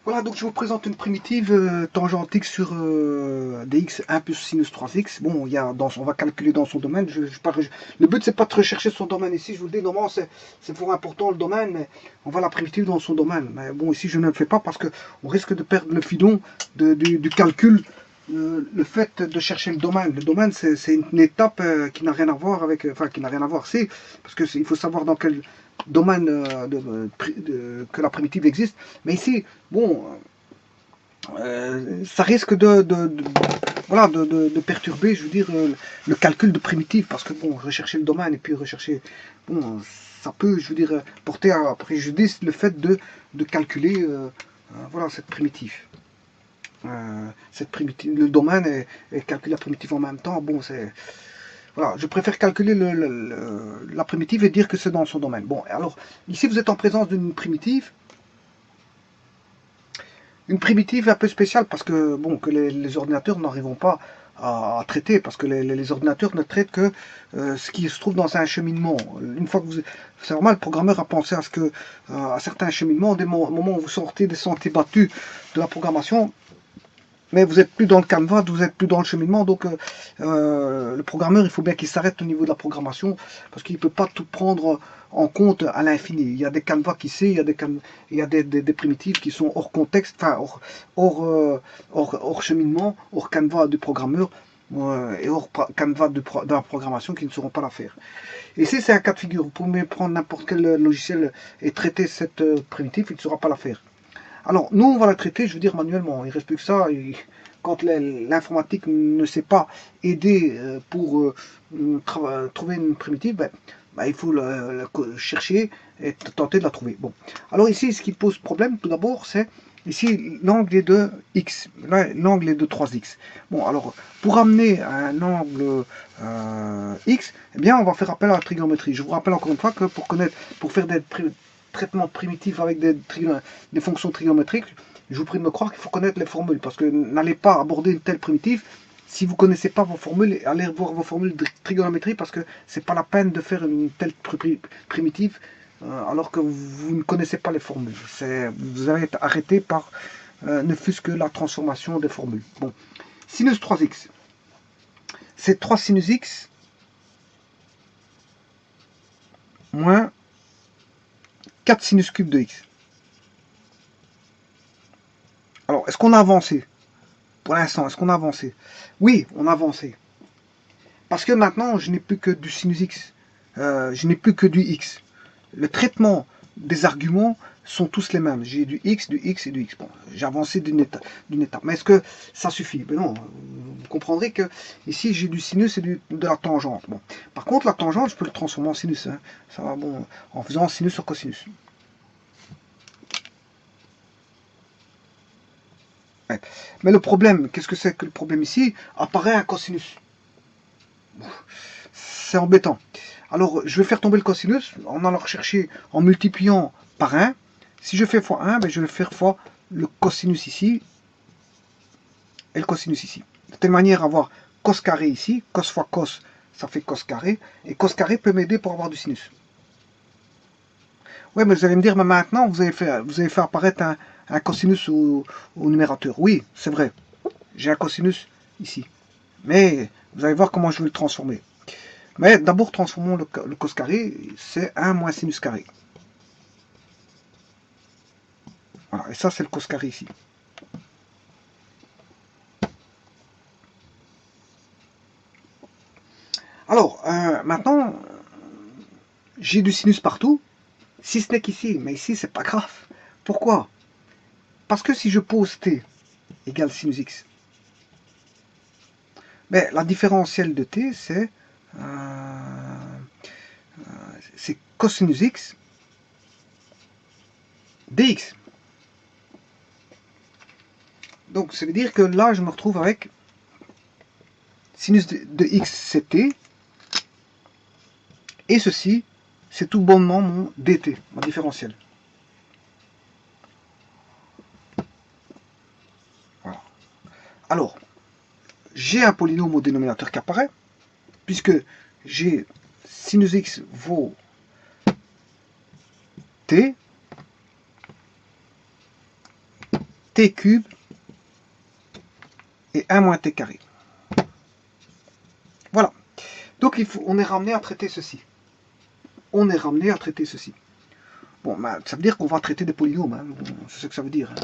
Voilà, donc je vous présente une primitive tangente x sur dx 1 plus sinus 3x. Bon, on va calculer dans son domaine. Le but, c'est pas de rechercher son domaine ici. Je vous le dis, normalement, c'est fort important le domaine, mais on va la primitive dans son domaine. Mais bon, ici, je ne le fais pas parce qu'on risque de perdre le filon du calcul. Le fait de chercher le domaine, c'est une étape qui n'a rien à voir avec, enfin, qui n'a rien à voir, c'est parce que il faut savoir dans quel domaine que la primitive existe. Mais ici, bon, ça risque voilà, de perturber, je veux dire, le calcul de primitive, parce que bon, rechercher le domaine et puis rechercher, bon, ça peut, je veux dire, porter à préjudice le fait de calculer, voilà, cette primitive. Le domaine et calculer la primitive en même temps, bon, c'est, voilà, je préfère calculer la primitive et dire que c'est dans son domaine. Bon, alors, ici, vous êtes en présence d'une primitive. Une primitive un peu spéciale parce que, bon, que les ordinateurs n'arriveront pas à traiter, parce que les ordinateurs ne traitent que ce qui se trouve dans un cheminement. Une fois que c'est normal, le programmeur a pensé à ce que, à certains cheminements, des moments où vous sortez des sentiers battus de la programmation, mais vous n'êtes plus dans le canevas, vous n'êtes plus dans le cheminement, donc le programmeur, il faut bien qu'il s'arrête au niveau de la programmation, parce qu'il ne peut pas tout prendre en compte à l'infini. Il y a des canevas qui sait, il y a des primitives qui sont hors contexte, enfin hors cheminement, hors canevas du programmeur, et hors canevas de la programmation qui ne sauront pas la faire. Et ici, c'est un cas de figure. Vous pouvez prendre n'importe quel logiciel et traiter cette primitive, il ne saura pas la faire. Alors, nous, on va la traiter, je veux dire, manuellement. Il ne reste plus que ça. Et quand l'informatique ne sait pas aider pour trouver une primitive, il faut chercher et tenter de la trouver. Bon. Alors ici, ce qui pose problème, tout d'abord, c'est ici, l'angle est de x. Là, l'angle est de 3x. Bon, alors, pour amener un angle x, eh bien, on va faire appel à la trigonométrie. Je vous rappelle encore une fois que pour faire des traitements primitifs avec des fonctions trigonométriques, je vous prie de me croire qu'il faut connaître les formules, parce que n'allez pas aborder une telle primitive si vous ne connaissez pas vos formules, allez voir vos formules de trigonométrie, parce que c'est pas la peine de faire une telle primitive alors que vous ne connaissez pas les formules. Vous allez être arrêté par ne fût-ce que la transformation des formules. Bon, sinus 3x, c'est 3 sinus x moins 4 sinus cube de x. Alors, est-ce qu'on a avancé? Pour l'instant, est-ce qu'on a avancé? Oui, on a avancé. Parce que maintenant, je n'ai plus que du sinus x. Je n'ai plus que du x. Le traitement des arguments sont tous les mêmes. J'ai du x et du x. Bon, j'ai avancé d'une étape. Mais est-ce que ça suffit? Ben non. Vous comprendrez que ici, j'ai du sinus et de la tangente. Bon. Par contre, la tangente, je peux le transformer en sinus. Hein. Ça va, bon, en faisant sinus sur cosinus. Ouais. Mais le problème, qu'est-ce que c'est que le problème ici? Apparaît un cosinus. C'est embêtant. Alors, je vais faire tomber le cosinus en allant chercher, en multipliant par 1. Si je fais fois 1, je vais faire fois le cosinus ici et le cosinus ici. De telle manière à avoir cos carré ici, cos fois cos, ça fait cos carré, et cos carré peut m'aider pour avoir du sinus. Ouais, mais vous allez me dire, mais maintenant, vous avez fait apparaître un cosinus au numérateur. Oui, c'est vrai. J'ai un cosinus ici. Mais vous allez voir comment je vais le transformer. Mais d'abord, transformons le cos carré, c'est 1 moins sinus carré. Voilà, et ça, c'est le cos carré ici. Alors, maintenant, j'ai du sinus partout, si ce n'est qu'ici. Mais ici, c'est pas grave. Pourquoi? Parce que si je pose t égale sinus x, mais la différentielle de t, c'est cosinus x dx. Donc, ça veut dire que là, je me retrouve avec sinus de x, c'est t, et ceci, c'est tout bonnement mon dt, ma différentielle. Voilà. Alors, j'ai un polynôme au dénominateur qui apparaît, puisque j'ai sinus x vaut t, t cube et 1 moins t carré. Voilà. Donc on est ramené à traiter ceci. On est ramené à traiter ceci. Bon, ben, ça veut dire qu'on va traiter des polynômes. Hein. Bon, c'est ce que ça veut dire. Hein.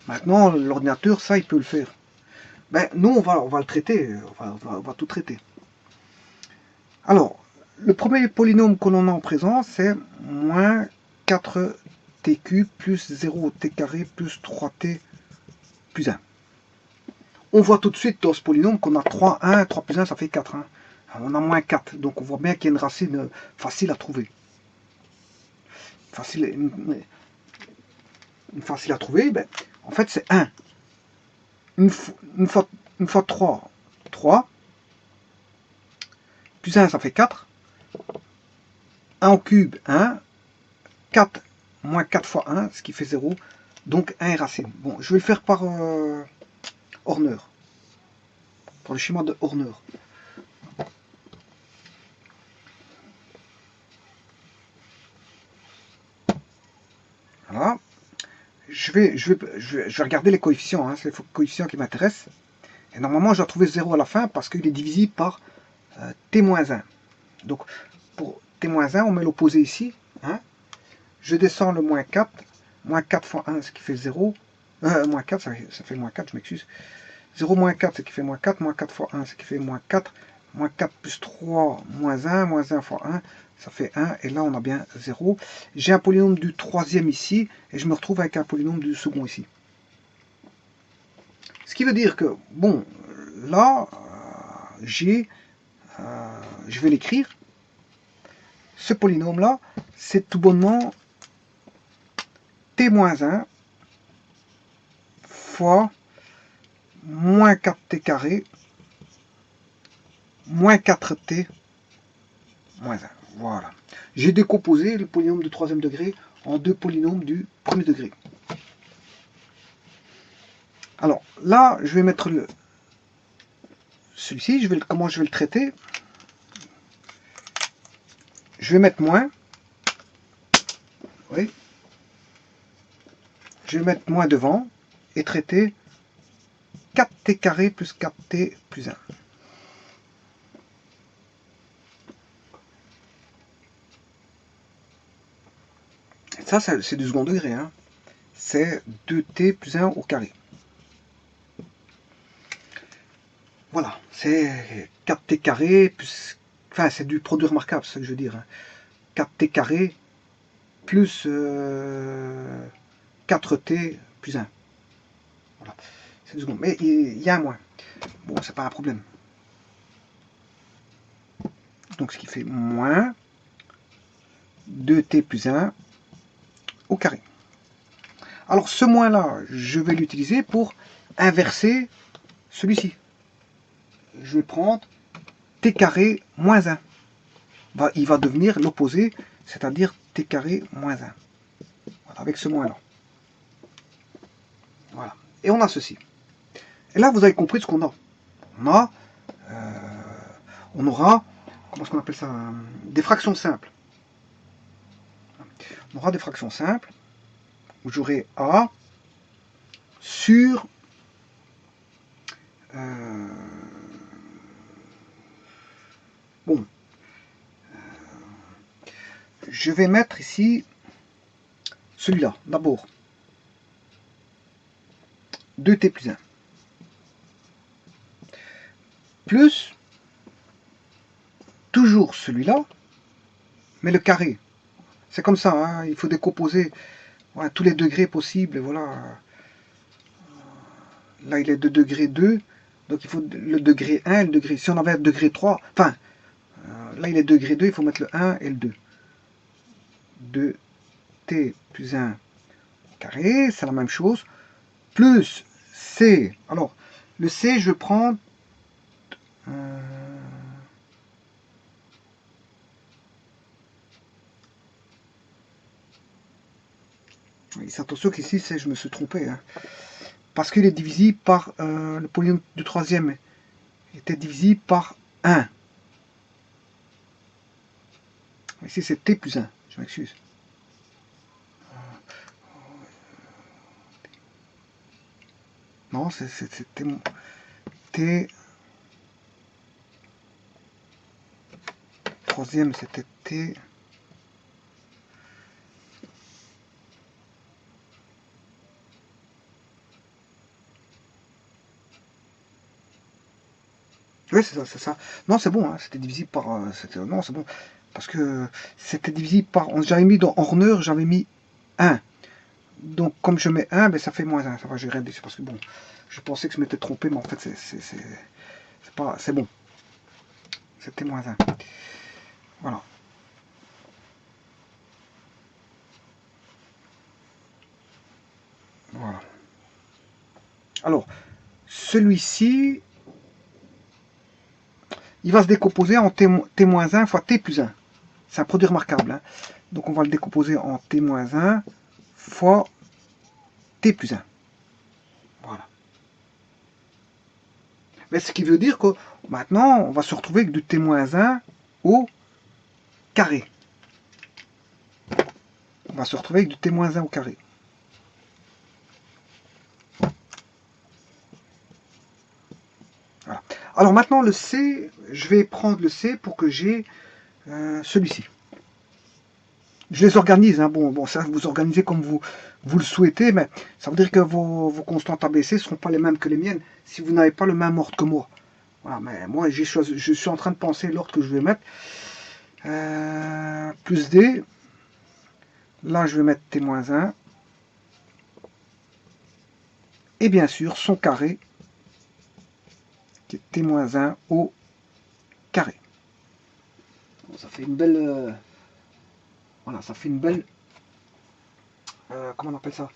Maintenant, l'ordinateur, ça, il peut le faire. Ben, nous, on va le traiter. On va tout traiter. Alors, le premier polynôme que l'on a en présent, c'est moins 4t cube plus 0t carré plus 3t plus 1. On voit tout de suite dans ce polynôme qu'on a 3, 1, 3 plus 1, ça fait 4. Hein. On a moins 4, donc on voit bien qu'il y a une racine facile à trouver. Facile à trouver, ben, en fait c'est 1. Une fois 3, 3. Plus 1, ça fait 4. 1 au cube, 1. 4 moins 4 fois 1, ce qui fait 0. Donc 1 est racine. Bon, je vais le faire par Horner. Par le schéma de Horner. Voilà. Je vais regarder les coefficients. Hein. C'est les coefficients qui m'intéressent. Et normalement, je dois trouver 0 à la fin parce qu'il est divisible par t-1. Donc, pour t-1, on met l'opposé ici. Hein. Je descends le moins 4. Moins 4 fois 1, ce qui fait 0. Moins 4, ça fait moins 4, je m'excuse. 0 moins 4, ce qui fait moins 4. Moins 4 fois 1, ce qui fait moins 4. Moins 4 plus 3, moins 1. Moins 1 fois 1, ça fait 1. Et là, on a bien 0. J'ai un polynôme du troisième ici. Et je me retrouve avec un polynôme du second ici. Ce qui veut dire que, bon, là, je vais l'écrire. Ce polynôme-là, c'est tout bonnement t-1 fois moins 4t carré moins 4t moins 1. Voilà. J'ai décomposé le polynôme du troisième degré en deux polynômes du premier degré. Alors là, je vais mettre celui-ci. Comment je vais le traiter? Je vais mettre moins. Oui. Je vais mettre moins devant et traiter 4t carré plus 4t plus 1. Ça, c'est du second degré. Hein. C'est 2t plus 1 au carré. Voilà, c'est 4t carré plus... Enfin, c'est du produit remarquable, c'est ce que je veux dire. Hein. 4t carré plus 4t plus 1. Voilà, c'est du second. Mais il y a un moins. Bon, c'est pas un problème. Donc, ce qui fait moins 2t plus 1 au carré. Alors, ce moins-là, je vais l'utiliser pour inverser celui-ci. Je vais prendre t carré moins 1. Il va devenir l'opposé, c'est-à-dire t carré moins 1. Voilà, avec ce moins-là. Voilà. Et on a ceci. Et là, vous avez compris ce qu'on a. On aura, comment est-ce qu'on appelle ça, des fractions simples. On aura des fractions simples où j'aurai A sur bon, je vais mettre ici celui-là, d'abord. 2t plus 1. Plus, toujours celui-là, mais le carré. C'est comme ça, hein, il faut décomposer voilà, tous les degrés possibles. Voilà. Là, il est de degré 2, donc il faut le degré 1 et le degré... Si on avait un degré 3, enfin, là, il est degré 2, il faut mettre le 1 et le 2. 2t plus 1 carré, c'est la même chose, plus c. Alors, le c, je prends... attention qu'ici, je me suis trompé. Hein, parce qu'il est divisible par... le polynôme du troisième était divisible par 1. Ici, c'est t plus 1. Je m'excuse. Non, c'était T. Troisième, c'était T. Oui, c'est ça, c'est ça. Non, c'est bon, hein, c'était divisible par... non, c'est bon. Parce que c'était divisible par... J'avais mis dans Horner, j'avais mis 1. Donc, comme je mets 1, ben, ça fait moins 1. Ça va, j'ai rien dit. Parce que bon, je pensais que je m'étais trompé, mais en fait, c'est bon. C'était moins 1. Voilà. Voilà. Alors, celui-ci, il va se décomposer en T-1 fois T plus 1. C'est un produit remarquable. Hein. Donc, on va le décomposer en T-1 fois T plus 1. Voilà. Mais ce qui veut dire que maintenant, on va se retrouver avec du T-1 au carré. On va se retrouver avec du T-1 au carré. Voilà. Alors maintenant, le C, je vais prendre le C pour que j'ai celui-ci. Je les organise, hein. Bon, ça, vous organisez comme vous le souhaitez, mais ça veut dire que vos constantes ABC ne seront pas les mêmes que les miennes si vous n'avez pas le même ordre que moi. Voilà, mais moi, je suis en train de penser l'ordre que je vais mettre. Plus D. Là, je vais mettre T-1. Et bien sûr, son carré, qui est T-1 au carré. Bon, ça fait une belle... voilà, ça fait une belle... comment on appelle ça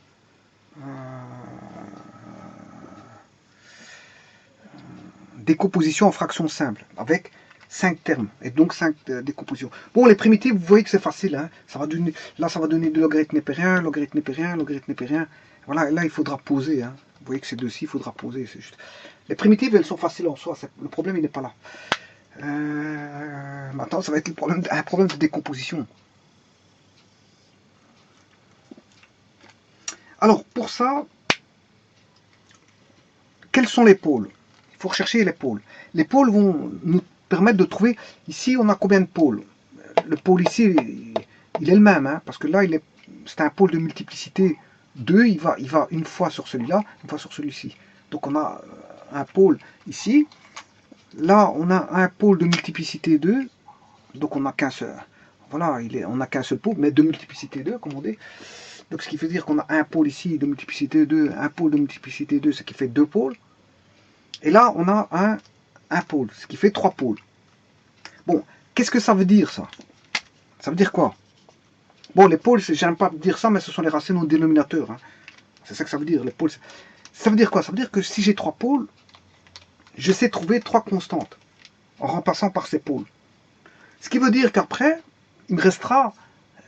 décomposition en fractions simples, avec 5 termes, et donc 5 décompositions. Bon, les primitives, vous voyez que c'est facile. Hein. Ça va donner, là, ça va donner de logarithme népérien, logarithme népérien, logarithme népérien. Voilà, là, il faudra poser. Hein. Vous voyez que ces deux-ci, il faudra poser. Juste. Les primitives, elles sont faciles en soi. Le problème, il n'est pas là. Maintenant, ça va être un problème de décomposition. Alors, pour ça, quels sont les pôles? Il faut rechercher les pôles. Les pôles vont nous permettre de trouver, ici, on a combien de pôles? Le pôle ici, il est le même, hein, parce que là, c'est un pôle de multiplicité 2, il va une fois sur celui-là, une fois sur celui-ci. Donc on a un pôle ici. Là, on a un pôle de multiplicité 2, donc on n'a qu'un seul. Voilà, on n'a qu'un seul pôle, mais de multiplicité 2, comme on dit. Donc ce qui veut dire qu'on a un pôle ici de multiplicité 2, un pôle de multiplicité 2, ce qui fait 2 pôles. Et là, on a un pôle, ce qui fait 3 pôles. Bon, qu'est-ce que ça veut dire, ça? Ça veut dire quoi? Bon, les pôles, j'aime pas dire ça, mais ce sont les racines au dénominateur. Hein. C'est ça que ça veut dire, les pôles. Ça veut dire quoi? Ça veut dire que si j'ai 3 pôles, je sais trouver 3 constantes en remplaçant par ces pôles. Ce qui veut dire qu'après, il me restera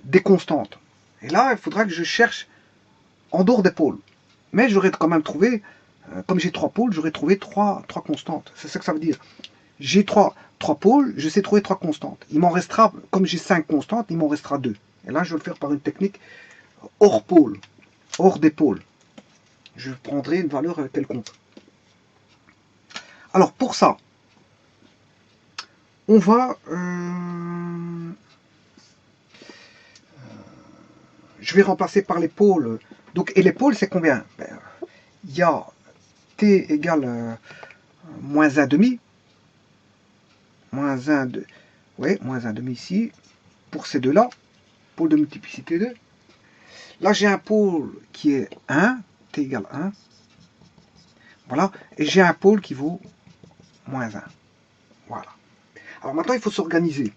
des constantes. Et là, il faudra que je cherche en dehors des pôles. Mais j'aurais quand même trouvé, comme j'ai 3 pôles, j'aurais trouvé 3 constantes. C'est ça que ça veut dire. J'ai 3 pôles, je sais trouver 3 constantes. Il m'en restera, comme j'ai 5 constantes, il m'en restera 2. Et là, je vais le faire par une technique hors pôle, hors des pôles. Je prendrai une valeur quelconque. Alors, pour ça, on va... je vais remplacer par les pôles. Donc, et les pôles, c'est combien? Il y a t égale moins 1 demi. Moins 1 de... Oui, moins 1 demi ici. Pour ces deux-là, pôle de multiplicité 2. Là, j'ai un pôle qui est 1, t égale 1. Voilà. Et j'ai un pôle qui vaut moins 1. Voilà. Alors maintenant, il faut s'organiser.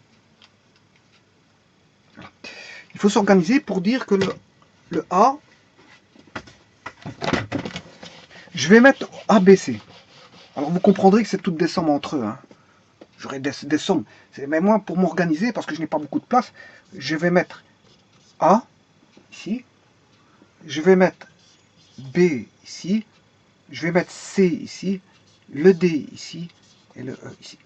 Voilà. Il faut s'organiser pour dire que le A, je vais mettre ABC. Alors vous comprendrez que c'est toutes des sommes entre eux. Hein. J'aurai des sommes. Mais moi, pour m'organiser, parce que je n'ai pas beaucoup de place, je vais mettre A ici. Je vais mettre B ici. Je vais mettre C ici. Le D ici. Et le E ici.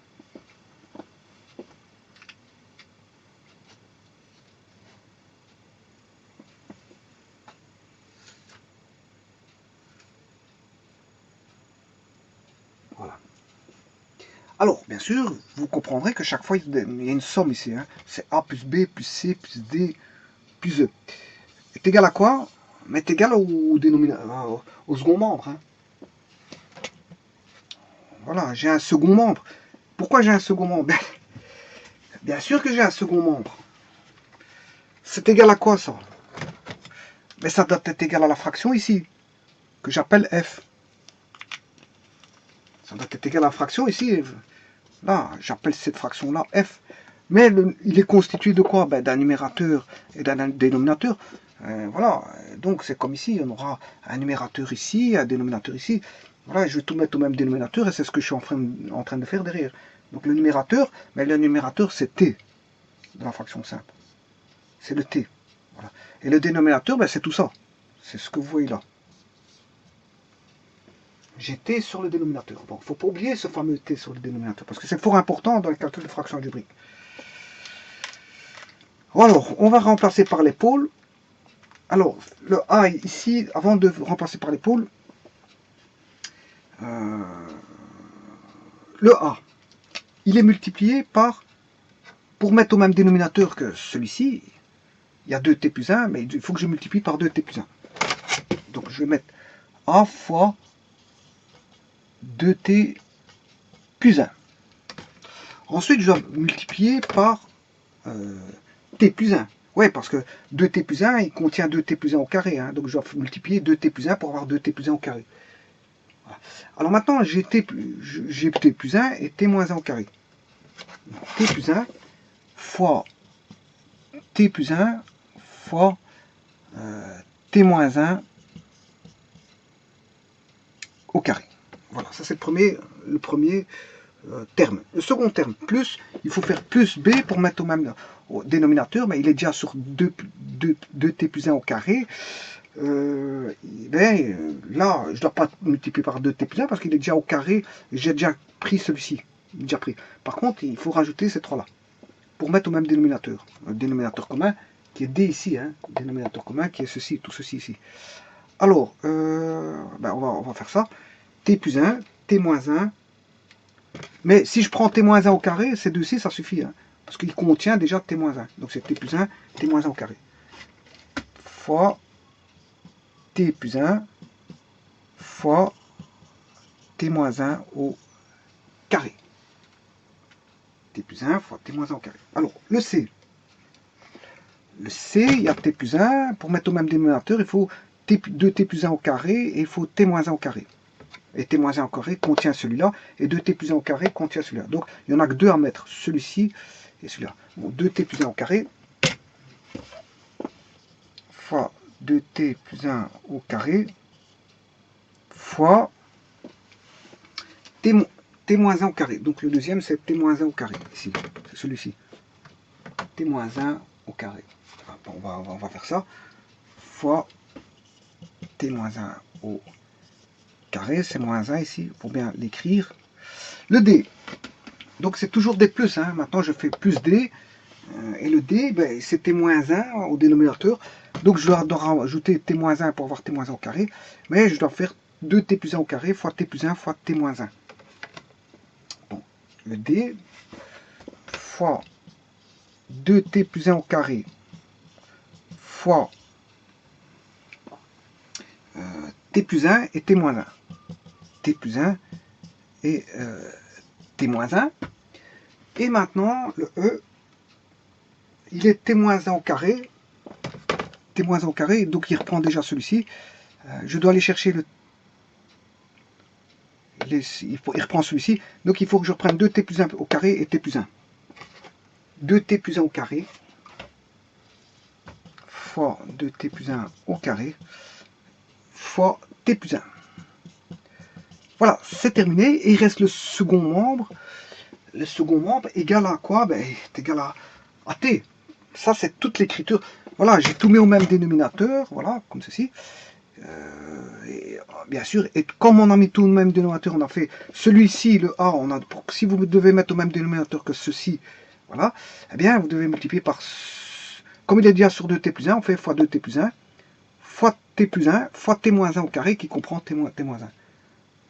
Alors, bien sûr, vous comprendrez que chaque fois, il y a une somme ici. Hein. C'est A plus B plus C plus D plus E. Est égal à quoi? Mais est égal au second membre. Hein. Voilà, j'ai un second membre. Pourquoi j'ai un second membre? Bien sûr que j'ai un second membre. C'est égal à quoi ça? Mais ça doit être égal à la fraction ici, que j'appelle F. Ça doit être égal à la fraction ici. Là, j'appelle cette fraction-là F. Mais il est constitué de quoi? Ben, d'un numérateur et d'un dénominateur. Voilà, donc c'est comme ici, on aura un numérateur ici, un dénominateur ici. Voilà, je vais tout mettre au même dénominateur et c'est ce que je suis en train de faire derrière. Donc le numérateur, ben, le numérateur c'est T de la fraction simple. C'est le T. Voilà. Et le dénominateur, ben, c'est tout ça. C'est ce que vous voyez là. J'ai T sur le dénominateur. Bon, il ne faut pas oublier ce fameux T sur le dénominateur, parce que c'est fort important dans le calcul de fraction algébrique. Alors, on va remplacer par les pôles. Alors, le A ici, avant de remplacer par les pôles, le A, il est multiplié par, pour mettre au même dénominateur que celui-ci, il y a 2t plus 1, mais il faut que je multiplie par 2t plus 1. Donc, je vais mettre A fois 2t plus 1. Ensuite, je dois multiplier par t plus 1. Ouais, parce que 2t plus 1, il contient 2t plus 1 au carré. Hein, donc, je dois multiplier 2t plus 1 pour avoir 2t plus 1 au carré. Voilà. Alors maintenant, j'ai t plus 1 et t moins 1 au carré. Donc, t plus 1 fois t plus 1 fois t moins 1 au carré. Voilà, ça c'est le premier terme. Le second terme, plus, il faut faire plus b pour mettre au dénominateur, mais il est déjà sur 2t plus 1 au carré. Là, je ne dois pas multiplier par 2t plus 1 parce qu'il est déjà au carré, j'ai déjà pris celui-ci. Déjà pris. Par contre, il faut rajouter ces trois-là pour mettre au même dénominateur. Le dénominateur commun qui est d ici, hein, dénominateur commun qui est ceci, tout ceci ici. Alors, on va faire ça. T plus 1, t moins 1. Mais si je prends t moins 1 au carré, ces deux-ci, ça suffit. Hein, parce qu'il contient déjà t moins 1. Donc c'est t plus 1, t moins 1 au carré. Fois t plus 1 fois t moins 1 au carré. T plus 1 fois t moins 1 au carré. Alors, le C. Le C, il y a t plus 1. Pour mettre au même dénominateur, il faut 2t plus 1 au carré et il faut t moins 1 au carré. Et t moins 1 au carré contient celui-là, et 2t plus 1 au carré contient celui-là. Donc, il n'y en a que deux à mettre, celui-ci et celui-là. Bon, 2t plus 1 au carré fois 2t plus 1 au carré fois t moins 1 au carré. Donc, le deuxième, c'est t moins 1 au carré, ici, c'est celui-ci. T moins 1 au carré. On va faire ça. Fois t moins 1 au carré, c'est moins 1 ici, il faut bien l'écrire. Le D, donc c'est toujours D plus, hein. Maintenant je fais plus D, et le D, ben, c'est T moins 1 au dénominateur, donc je dois rajouter T moins 1 pour avoir T moins 1 au carré, mais je dois faire 2T plus 1 au carré fois T plus 1 fois T moins 1. Bon, le D fois 2T plus 1 au carré fois T plus 1 et T moins 1. T plus 1 et T moins 1. Et maintenant, le E, il est T moins 1 au carré. T moins 1 au carré, donc il reprend déjà celui-ci. Je dois aller chercher il reprend celui-ci. Donc il faut que je reprenne 2T plus 1 au carré et T plus 1. 2T plus 1 au carré fois 2T plus 1 au carré fois T plus 1. Voilà, c'est terminé. Et il reste le second membre. Le second membre égal à quoi? Ben, est égal à T. Ça, c'est toute l'écriture. Voilà, j'ai tout mis au même dénominateur. Voilà, comme ceci. Et, bien sûr, et comme on a mis tout au même dénominateur, on a fait celui-ci, le A, si vous devez mettre au même dénominateur que ceci, voilà, eh bien, vous devez multiplier par, comme il est déjà sur 2t plus 1, on fait fois 2t plus 1, fois t plus 1, fois t moins 1 au carré, qui comprend t moins 1.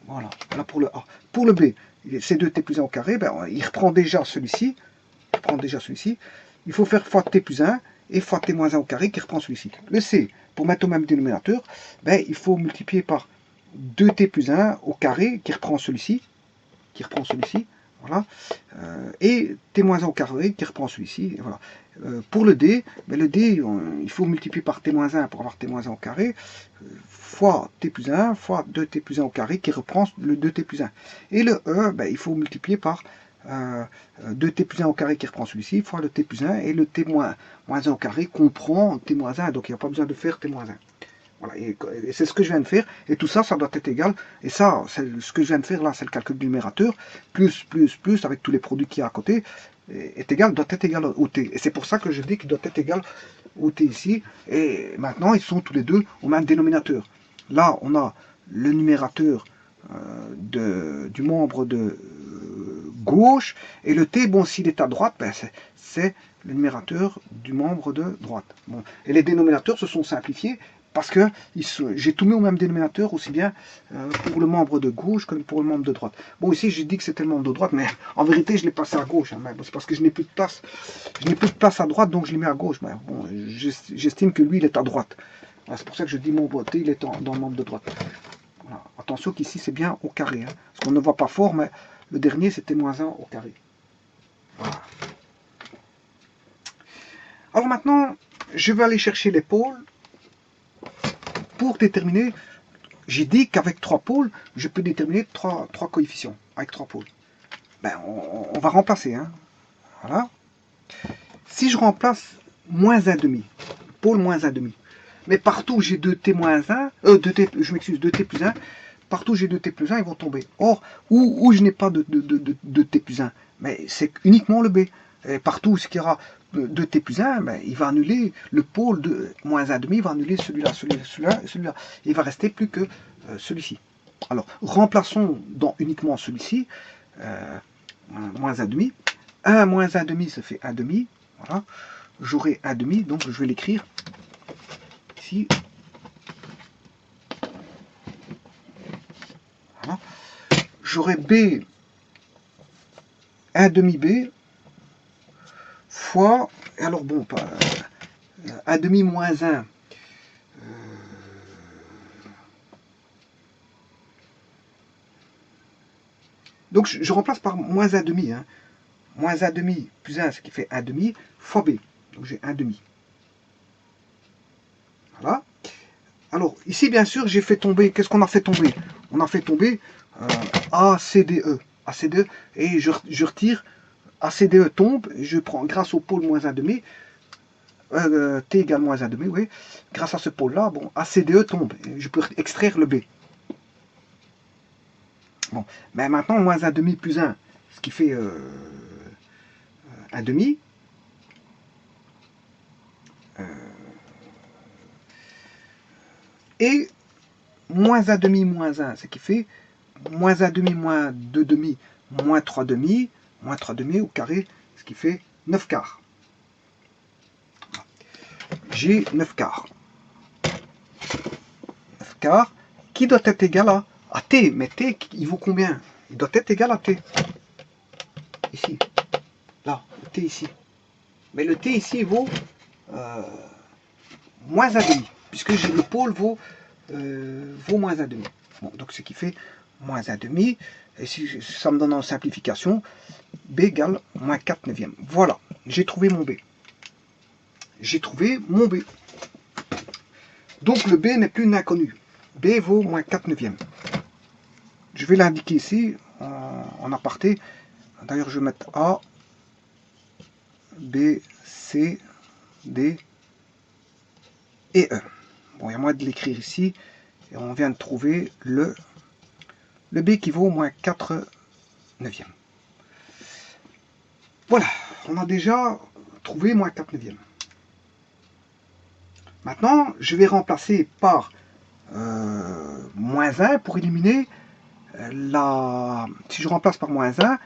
Voilà, voilà pour le A. Pour le B, c'est 2t plus 1 au carré, ben, il reprend déjà celui-ci. Il faut faire fois t plus 1 et fois t moins 1 au carré qui reprend celui-ci. Le c, pour mettre au même dénominateur, ben, il faut multiplier par 2t plus 1 au carré qui reprend celui-ci. Voilà. Et t moins 1 au carré qui reprend celui-ci. Voilà. Pour le d, ben, il faut multiplier par t moins 1 pour avoir t moins 1 au carré, fois t plus 1, fois 2t plus 1 au carré qui reprend le 2t plus 1. Et le e, ben, il faut multiplier par 2t plus 1 au carré qui reprend celui-ci, fois le t plus 1, et le t moins 1 au carré comprend t moins 1, donc il n'y a pas besoin de faire t moins 1. Voilà, et c'est ce que je viens de faire, et tout ça, ça doit être égal, et ça, ce que je viens de faire là, c'est le calcul du numérateur, plus, avec tous les produits qu'il y a à côté, doit être égal au t. Et c'est pour ça que je dis qu'il doit être égal au t ici, et maintenant, ils sont tous les deux au même dénominateur. Là, on a le numérateur du membre de gauche, et le t, bon, s'il est à droite, ben, c'est le numérateur du membre de droite. Bon. Et les dénominateurs se sont simplifiés, parce que j'ai tout mis au même dénominateur, aussi bien pour le membre de gauche que pour le membre de droite. Bon, ici, j'ai dit que c'était le membre de droite, mais en vérité, je l'ai passé à gauche. Hein, c'est parce que je n'ai plus de place. Je n'ai plus de place à droite, donc je l'ai mis à gauche. Mais bon, j'estime que lui, il est à droite. Voilà, c'est pour ça que je dis membre T, il est dans le membre de droite. Voilà. Attention qu'ici, c'est bien au carré. Hein, parce qu'on ne voit pas fort, mais le dernier, c'était moins 1 au carré. Voilà. Alors maintenant, je vais aller chercher les pôles. Pour déterminer, j'ai dit qu'avec 3 pôles, je peux déterminer 3 coefficients avec 3 pôles. Ben, on va remplacer. Hein. Voilà. Si je remplace moins 1,5, pôle moins 1,5, mais partout j'ai 2t moins 1, 2t plus 1, partout j'ai 2t plus 1, ils vont tomber. Or, où je n'ai pas de t plus 1, mais c'est uniquement le B. Et partout où il y aura 2t plus 1, ben, il va annuler le pôle de moins 1,5, il va annuler celui-là, celui-là. Il va rester plus que celui-ci. Alors, remplaçons dans uniquement celui-ci, moins 1,5. 1 moins 1,5, ça fait 1,5. Voilà. J'aurai 1,5, donc je vais l'écrire ici. Voilà. J'aurai B, 1,5 B, fois, alors bon, 1,5 moins 1, donc je remplace par moins 1,5, hein. Moins 1,5 plus 1, ce qui fait 1,5, fois B, donc j'ai 1,5. Voilà. Alors, ici, bien sûr, j'ai fait tomber, qu'est-ce qu'on a fait tomber? On a fait tomber ACDE, et je retire, ACDE tombe, je prends, grâce au pôle moins 1,5, T égale moins 1,5, oui, grâce à ce pôle-là, bon, ACDE tombe, et je peux extraire le B. Bon, mais maintenant, moins 1,5 plus 1, ce qui fait 1,5, et moins 1,5 moins 1, ce qui fait moins 1,5 moins 2,5 moins 3,5 au carré, ce qui fait 9 quarts. J'ai 9 quarts. 9 quarts qui doit être égal à T. Mais T, il vaut combien? Il doit être égal à T. Ici. Là, le T ici. Mais le T ici vaut moins 1,5, puisque le pôle vaut moins 1,5. Bon, donc ce qui fait moins 1,5. Et si ça me donne en simplification, B égale moins 4 neuvièmes. Voilà, j'ai trouvé mon B. J'ai trouvé mon B. Donc le B n'est plus un inconnu. B vaut moins 4 neuvièmes. Je vais l'indiquer ici en aparté. D'ailleurs, je vais mettre A, B, C, D et E. Bon, il y a moyen de l'écrire ici. Et on vient de trouver le B qui vaut moins 4 neuvièmes. Voilà, on a déjà trouvé moins 4 neuvièmes. Maintenant, je vais remplacer par moins 1 pour éliminer si je remplace par moins 1,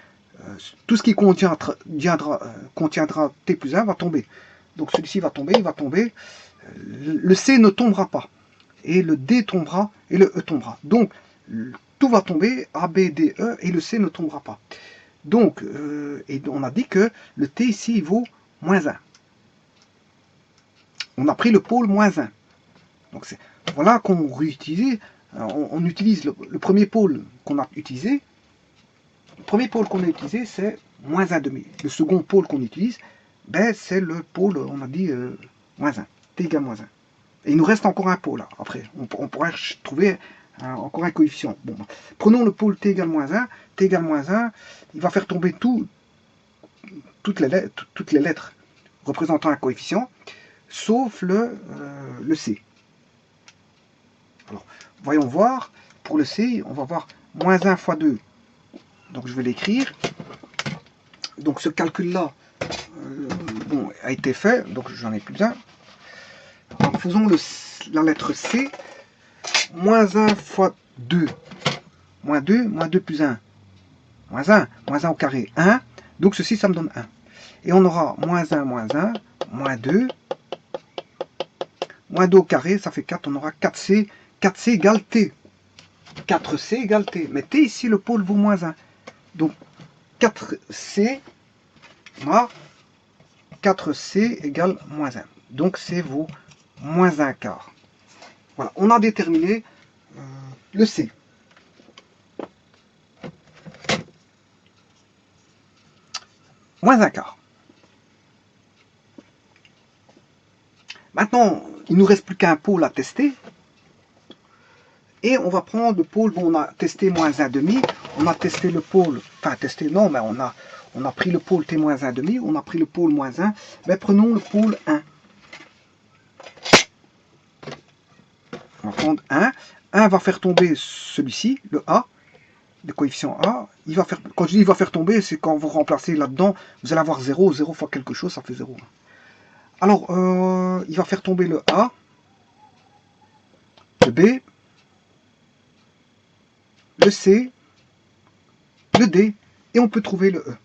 tout ce qui contiendra t plus 1 va tomber. Donc celui-ci va tomber, il va tomber. Le C ne tombera pas. Et le D tombera et le E tombera. Donc tout va tomber, A, B, D, E, et le C ne tombera pas. Donc, et on a dit que le T ici il vaut moins 1. On a pris le pôle moins 1. Donc voilà qu'on réutilise, on utilise le premier pôle qu'on a utilisé. Le premier pôle qu'on a utilisé, c'est moins 1,5. Le second pôle qu'on utilise, ben, c'est le pôle, on a dit, moins 1. T égale moins 1. Et il nous reste encore un pôle, là, après. On pourrait trouver encore un coefficient. Bon, prenons le pôle T égale moins 1. T égale moins 1, il va faire tomber toutes les lettres représentant un coefficient, sauf le C. Alors, voyons voir. Pour le C, on va voir moins 1 fois 2. Donc, je vais l'écrire. Donc, ce calcul-là bon, a été fait. Donc, j'en ai plus besoin. Donc, faisons la lettre C. Moins 1 fois 2. Moins 2 plus 1. Moins 1 au carré, 1. Donc, ceci, ça me donne 1. Et on aura moins 1, moins 2. Moins 2 au carré, ça fait 4. On aura 4C. 4C égale T. 4C égale T. Mais T ici, le pôle vaut moins 1. Donc 4C, on a 4C égale moins 1. Donc C vaut moins 1 quart. Voilà, on a déterminé le C. Moins 1 quart. Maintenant, il ne nous reste plus qu'un pôle à tester. Et on va prendre le pôle, bon, on a testé moins 1,5, on a testé le pôle, enfin testé non, mais on a pris le pôle T moins 1,5, on a pris le pôle moins 1, mais prenons le pôle 1. On va prendre 1. 1 va faire tomber celui-ci, le A, le coefficient A. Il va faire, quand je dis il va faire tomber, c'est quand vous remplacez là-dedans, vous allez avoir 0, 0 fois quelque chose, ça fait 0. Alors, il va faire tomber le A, le B, le C, le D, et on peut trouver le E.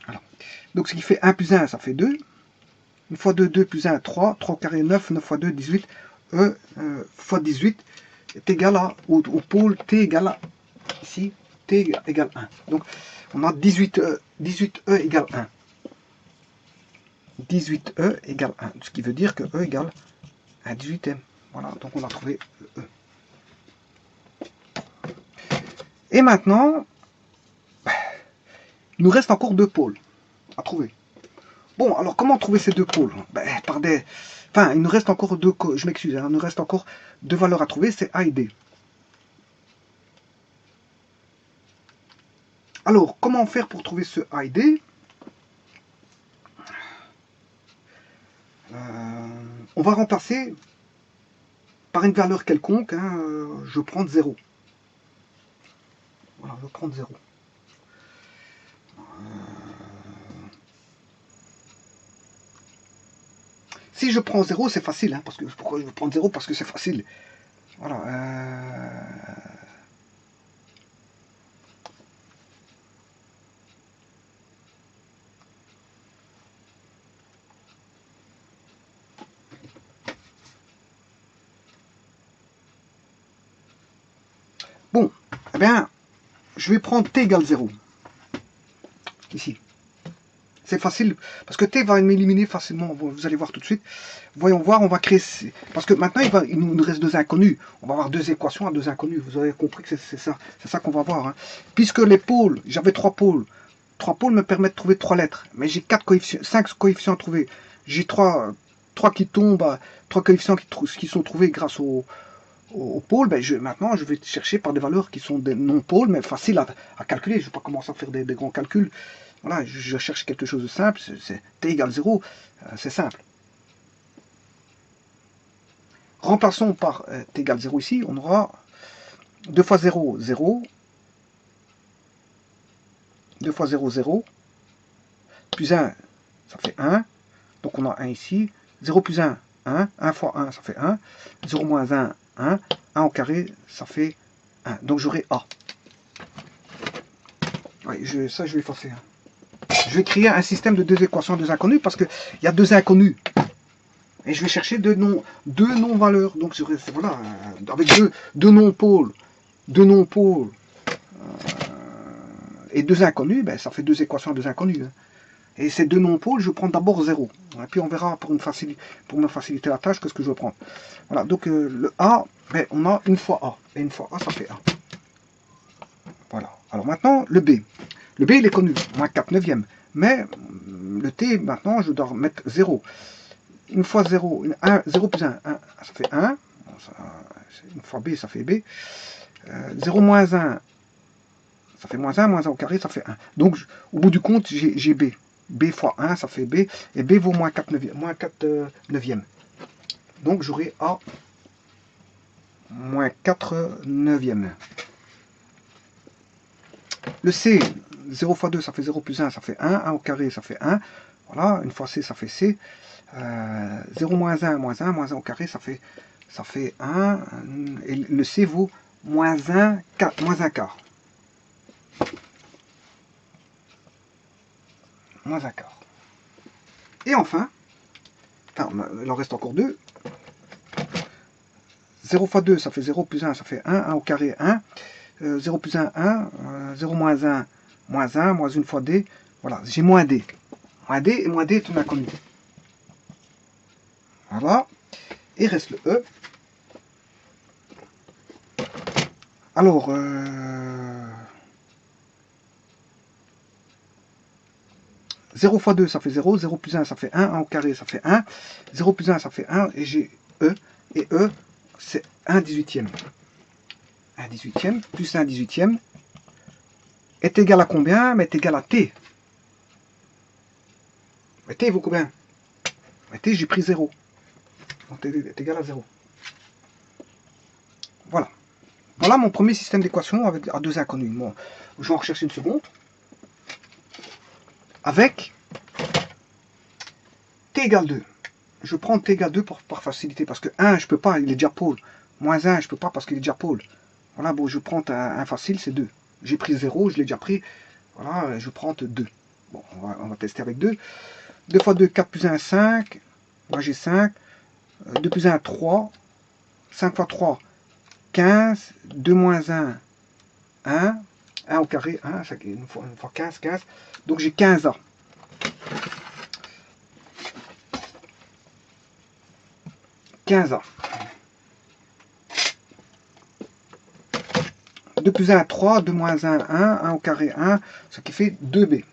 Alors, donc ce qui fait 1 plus 1, ça fait 2. 1 fois 2, 2 plus 1, 3. 3 au carré, 9. 9 fois 2, 18. E fois 18 est égal au pôle T égale à, ici, T égale 1. Donc, on a 18E égale 1. 18E égale 1. Ce qui veut dire que E égale 1 18e. Voilà, donc on a trouvé E. Et maintenant, il nous reste encore deux pôles à trouver. Bon, alors comment trouver ces deux pôles? Par des... Enfin, il nous reste encore deux... Je m'excuse, hein, il nous reste encore deux valeurs à trouver, c'est A et D. Alors, comment faire pour trouver ce A et D? On va remplacer par une valeur quelconque, hein, je vais prendre 0. Voilà, je vais prendre 0. Si je prends 0, c'est facile, hein, parce que pourquoi je veux prendre 0? Parce que c'est facile. Voilà. Bon, eh bien, je vais prendre t égale 0. Ici. C'est facile, parce que t va m'éliminer facilement, vous allez voir tout de suite. Voyons voir, on va créer... Parce que maintenant, il nous reste deux inconnus. On va avoir deux équations à deux inconnus. Vous avez compris que c'est ça qu'on va voir. Hein. Puisque les pôles, j'avais trois pôles. Trois pôles me permettent de trouver trois lettres. Mais j'ai 5 coefficients à trouver. J'ai trois qui tombent, trois coefficients qui sont trouvés grâce au pôle. Ben maintenant, je vais chercher par des valeurs qui sont des non-pôles, mais faciles à calculer. Je ne vais pas commencer à faire des grands calculs. Voilà, je cherche quelque chose de simple, c'est t égale 0, c'est simple. Remplaçons par t égale 0 ici, on aura 2 fois 0, 0, 2 fois 0, 0, plus 1, ça fait 1, donc on a 1 ici, 0 plus 1, 1, 1 fois 1, ça fait 1, 0 moins 1, 1, 1 au carré, ça fait 1, donc j'aurai A. Ouais, ça je vais effacer. Je vais créer un système de deux équations, deux inconnus, parce qu'il y a deux inconnus. Et je vais chercher deux non-valeurs. Donc, voilà, avec deux non-pôles, et deux inconnus, ben, ça fait deux équations à deux inconnus. Hein. Et ces deux non-pôles, je prends d'abord 0. Et puis on verra pour me faciliter la tâche, qu'est-ce que je vais prendre. Voilà, donc le A, ben, on a une fois A. Et une fois A, ça fait A. Voilà. Alors maintenant, le B. Le B, il est connu, moins 4 neuvièmes. Mais le T, maintenant, je dois mettre 0. Une fois 0, 0 plus 1, ça fait 1. Bon, une fois B, ça fait B. 0 moins 1, ça fait moins 1 au carré, ça fait 1. Donc, au bout du compte, j'ai B. B fois 1, ça fait B. Et B vaut moins 4 neuvièmes. Donc, j'aurai A moins 4 neuvièmes. Le C, 0 fois 2, ça fait 0 plus 1, ça fait 1. 1 au carré, ça fait 1. Voilà, une fois C, ça fait C. 0 moins 1, moins 1 au carré, ça fait 1. Et le C vaut moins 1 quart. Moins un quart. Et enfin, il en reste encore 2. 0 fois 2, ça fait 0 plus 1, ça fait 1. 1 au carré, 1. 0 plus 1, 1. 0 moins 1, moins 1. Moins 1 fois D. Voilà, j'ai moins D. Moins D, et moins D est un inconnu. Voilà. Et reste le E. Alors, 0 fois 2, ça fait 0. 0 plus 1, ça fait 1. 1 au carré, ça fait 1. 0 plus 1, ça fait 1. Et j'ai E. Et E, c'est 1/18. 1/18 plus 1/18 est égal à combien? Mais est égal à T. Mais T vaut combien? Mais T, j'ai pris 0. Donc T est égal à 0. Voilà. Voilà mon premier système d'équation à deux inconnus. Bon, je vais en rechercher une seconde. Avec T égale 2. Je prends T égale 2 par facilité, parce que 1, je peux pas, il est déjà pôle. Moins 1, je peux pas parce qu'il est déjà pôle. Voilà, bon, je prends un facile, c'est 2. J'ai pris 0, je l'ai déjà pris. Voilà, je prends 2. Bon, on va tester avec 2. 2 fois 2, 4 plus 1, 5. Moi, j'ai 5. 2 plus 1, 3. 5 fois 3, 15. 2 moins 1, 1. 1 au carré, 1. Une fois 15, 15. Donc, j'ai 15A. 15A. 2 plus 1, 3. 2 moins 1, 1. 1 au carré, 1. Ce qui fait 2B.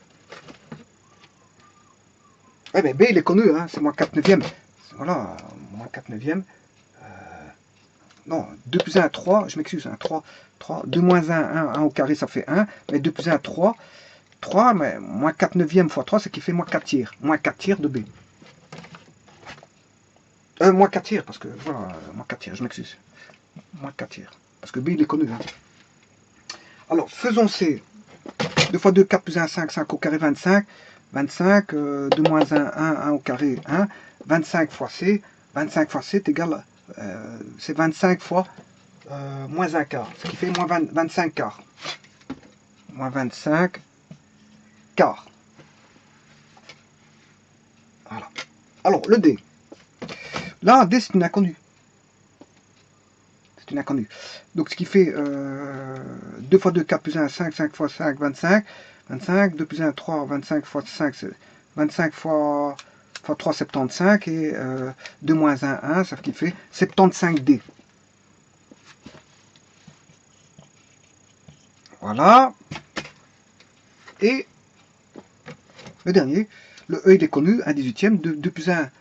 Eh bien, B, il est connu, hein, c'est moins 4 neuvièmes. Voilà, moins 4 neuvièmes. Non, 2 plus 1, 3, je m'excuse, 3, 2 moins 1, 1 au carré, ça fait 1. Mais 2 plus 1, 3. 3, mais moins 4 neuvièmes fois 3, ce qui fait moins 4 tiers. Moins 4 tiers de B. Moins 4 tiers, parce que, voilà, moins 4 tiers, je m'excuse. Moins 4 tiers. Parce que B, il est connu. Hein. Alors, faisons C. 2 fois 2, 4 plus 1, 5, 5 au carré, 25. 25, 2 moins 1, 1 au carré, 1. 25 fois C. 25 fois C est égal, c'est 25 fois moins 1 quart. Ce qui fait moins 25 quarts. Moins 25 quarts. Voilà. Alors, le D. Là, D, c'est une inconnue. C'est une inconnue. Donc, ce qui fait 2 fois 2, 4 plus 1, 5, 5 fois 5, 25. 25, 2 plus 1, 3, 25 fois 5, 25 fois 3, 75. Et 2 moins 1, 1, ça qui fait 75D. Voilà. Et le dernier, le E, il est connu, 1/18. 2 plus 1,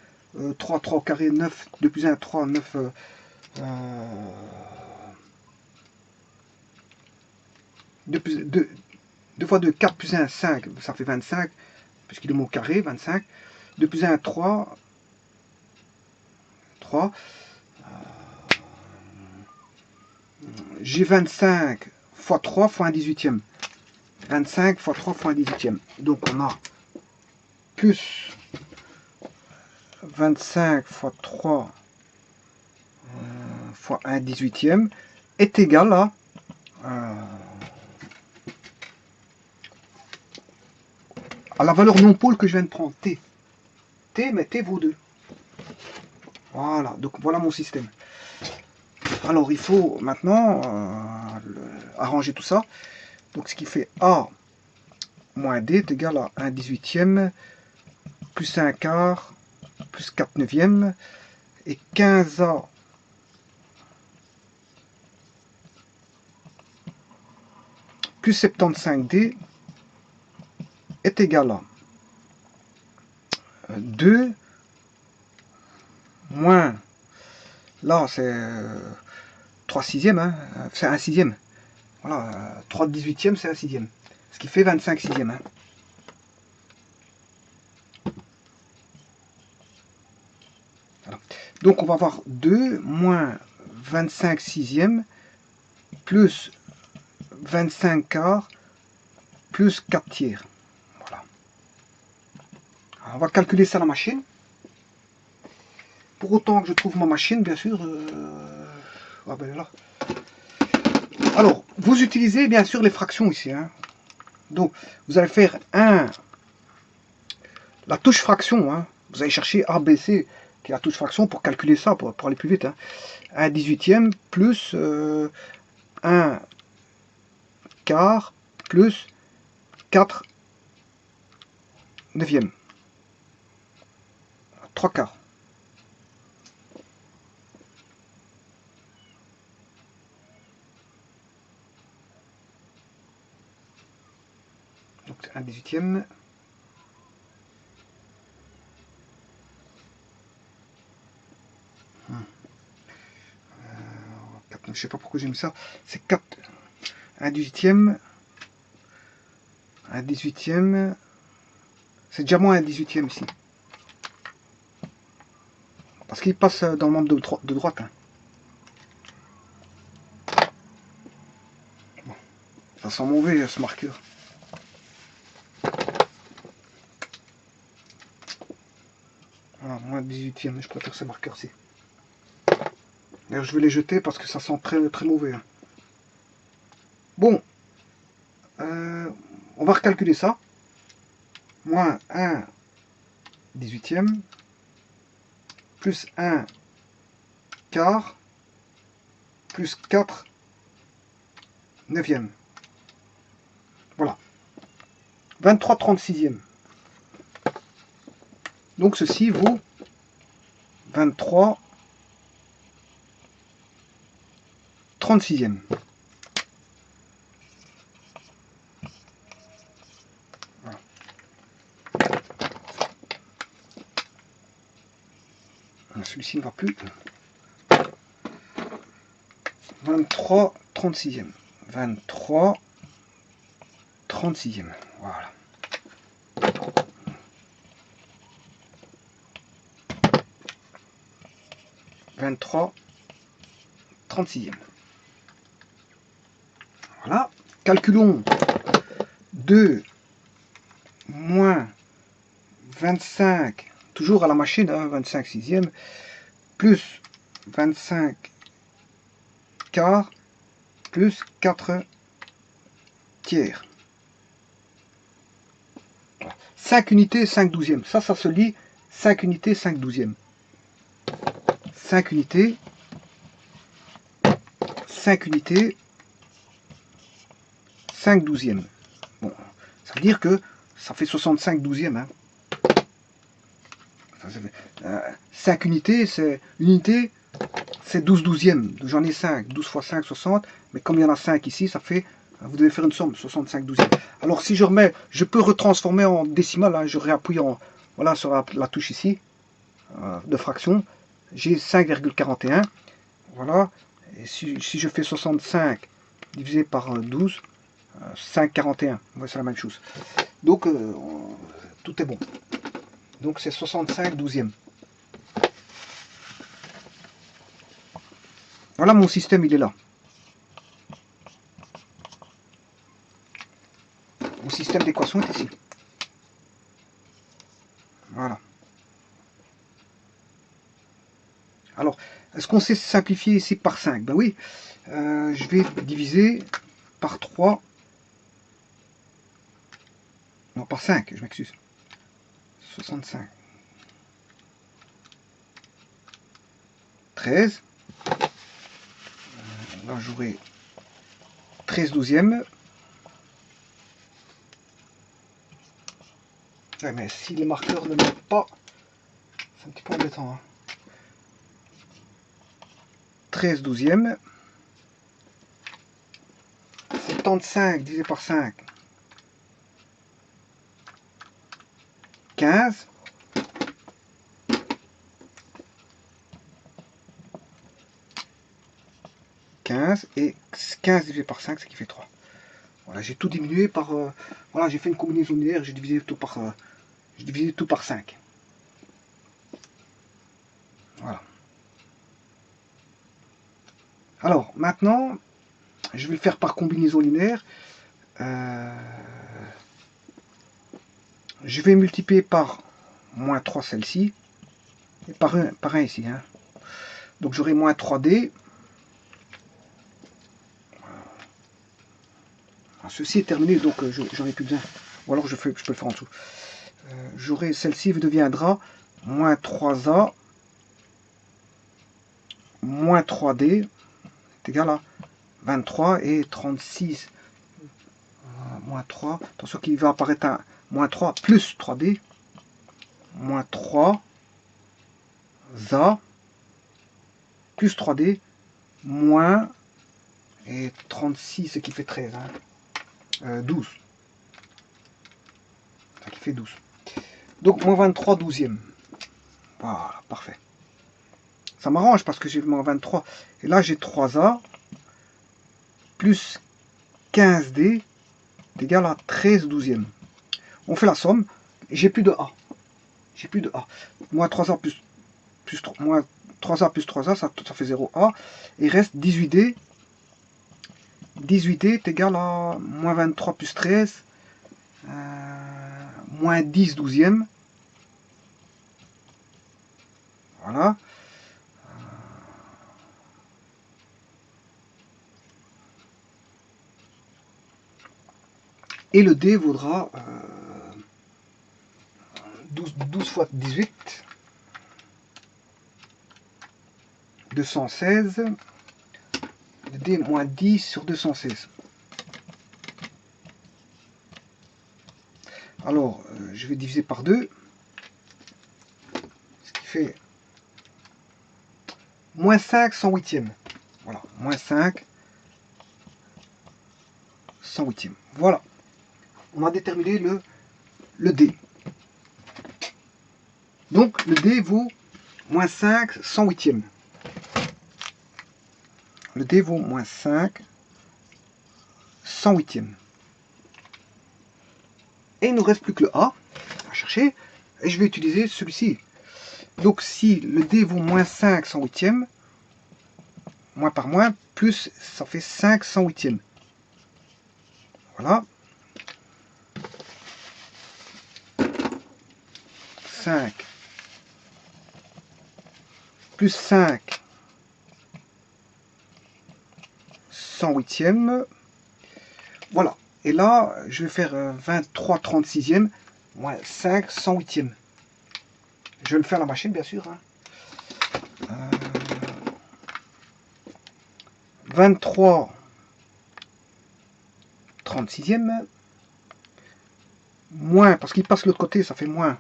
3, 3 au carré, 9. 2 plus 1, 3, 9. 2 fois 2, 4 plus 1, 5, ça fait 25, puisqu'il est mon carré, 25. 2 plus 1, 3. 3. J'ai 25 fois 3 fois 1/18. 25 fois 3 fois 1/18. Donc on a plus 25 fois 3 fois 1/18 est égal à la valeur non pôle que je viens de prendre, T. T, mais T vaut 2. Voilà, donc voilà mon système. Alors il faut maintenant arranger tout ça. Donc ce qui fait A moins D est égal à 1/18 plus 1 quart plus 4/9 et 15A plus 75D est égal à 2 moins, là c'est 3 sixièmes, hein, c'est 1 sixième. Voilà, 3/18 c'est 1 sixième. Ce qui fait 25 sixièmes. Hein. Voilà. Donc on va avoir 2 moins 25 sixièmes plus 25 quarts plus 4 tiers. Voilà. Alors, on va calculer ça à la machine. Pour autant que je trouve ma machine, bien sûr. Ah ben là. Alors, vous utilisez bien sûr les fractions ici. Hein. Donc, vous allez faire la touche fraction. Hein. Vous allez chercher ABC, qui est la touche fraction, pour calculer ça, pour aller plus vite. Hein. 1/18 plus 1 quart plus 4 neuvième. 3 quarts. Donc 1/18. Je sais pas pourquoi j'ai mis ça. C'est 4. 1/18. 1/18. C'est déjà moins 1/18 ici. Parce qu'il passe dans le membre de droite. Hein. Bon. Ça sent mauvais ce marqueur. Voilà, moins 18e, je préfère ce marqueur-ci. D'ailleurs, je vais les jeter parce que ça sent très, très mauvais. Hein. Bon, on va recalculer ça. Moins 1/18 plus 1 quart plus 4 neuvième. Voilà. 23/36. Donc ceci vaut 23/36. Voilà. Celui-ci ne va plus. 23/36. 23/36. Voilà. 23/36. Voilà. Calculons 2 moins 25, toujours à la machine, hein, 25 sixième, plus 25 quarts, plus 4 tiers. 5 unités, 5 douzièmes. Ça se lit 5 unités, 5 douzièmes. 5 unités, 5 unités, 5 douzièmes. Bon, ça veut dire que ça fait 65 douzièmes. Hein. 5 unités, c'est unité, c'est 12 douzièmes. J'en ai 5. 12 fois 5, 60. Mais comme il y en a 5 ici, ça fait, vous devez faire une somme, 65 douzièmes. Alors si je remets, je peux retransformer en décimale. Hein, je réappuie voilà, sur la touche ici, de fraction. J'ai 5,41. Voilà. Et si je fais 65 divisé par 12, 5,41. Ouais, c'est la même chose. Donc, tout est bon. Donc, c'est 65 douzièmes. Voilà, mon système, il est là. Mon système d'équation est ici. Voilà. Alors, est-ce qu'on sait simplifier ici par 5? Ben oui. Je vais diviser par 3. Non, par 5, je m'excuse. 65. 13. Là, j'aurai 13 douzièmes. Ouais, mais si les marqueurs ne mettent pas, c'est un petit peu embêtant. Hein. 13 douzièmes. 75 divisé par 5. 15. Et 15 divisé par 5, ce qui fait 3. Voilà, j'ai tout diminué par... voilà, j'ai fait une combinaison linéaire, j'ai divisé tout par 5. Voilà. Alors, maintenant, je vais le faire par combinaison linéaire. Je vais multiplier par moins 3 celle-ci, et par 1 ici. Hein. Donc j'aurai moins 3D. Ceci est terminé, donc j'en ai plus besoin. Ou alors je peux le faire en dessous. J'aurai celle-ci deviendra moins 3A moins 3D est égal à 23 et 36 moins 3. Attention qu'il va apparaître un moins 3 plus 3D moins 3 A plus 3D moins et 36 ce qui fait 13. Hein. 12. Ça qui fait 12. Donc moins 23 douzième. Voilà, parfait. Ça m'arrange parce que j'ai moins 23. Et là j'ai 3A plus 15D est égal à 13 douzième. On fait la somme. J'ai plus de A. J'ai plus de A. Moins 3A plus 3, moins 3A plus 3A, ça fait 0A. Et il reste 18D. 18D est égal à moins 23 plus 13. Moins 10 douzième. Voilà. Et le D vaudra 12 fois 18. 216. Le D moins 10 sur 216. Alors, je vais diviser par 2. Ce qui fait moins 5 108e. Voilà, moins 5 108e. Voilà. On a déterminé le D. Donc, le D vaut moins 5 108e. Le D vaut moins 5 108e. Et il ne nous reste plus que le A à chercher. Et je vais utiliser celui-ci. Donc si le D vaut moins 5 108e, moins par moins, plus ça fait 5 108e. Voilà. 5 plus 5 108e. Voilà. Et là, je vais faire 23 36e moins 5 108e. Je vais le faire à la machine, bien sûr. Hein. 23 36e moins, parce qu'il passe de l'autre côté, ça fait moins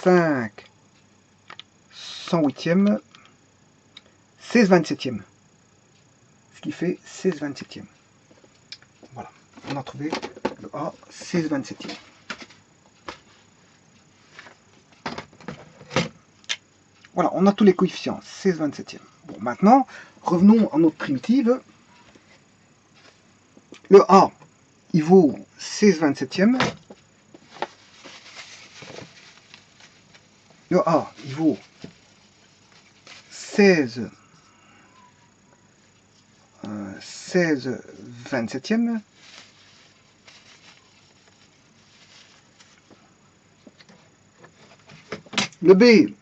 5 108e 16 27e. Ce qui fait 16 27e. Voilà, on a trouvé le A 16 27e. Voilà, on a tous les coefficients, 16 27e. Bon, maintenant, revenons à notre primitive. Le A, il vaut 16 27e. Le A, il vaut 16 27e. Le B,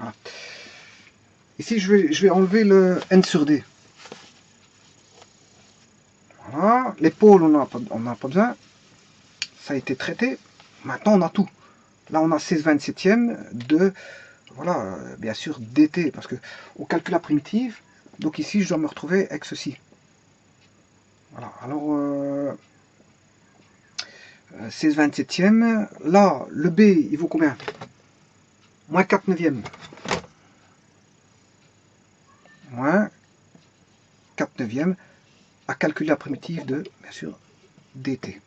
Voilà. Ici, je vais enlever le n sur d. Voilà. Les pôles, on n'a pas besoin. Ça a été traité. Maintenant, on a tout. Là, on a 16/27 de, voilà, bien sûr, dt. Parce que on calcule la primitive. Donc ici, je dois me retrouver avec ceci. Voilà. Alors, 16/27. Là, le b, il vaut combien? Moins 4/9. Moins 4/9 à calculer la primitive de, bien sûr, dt.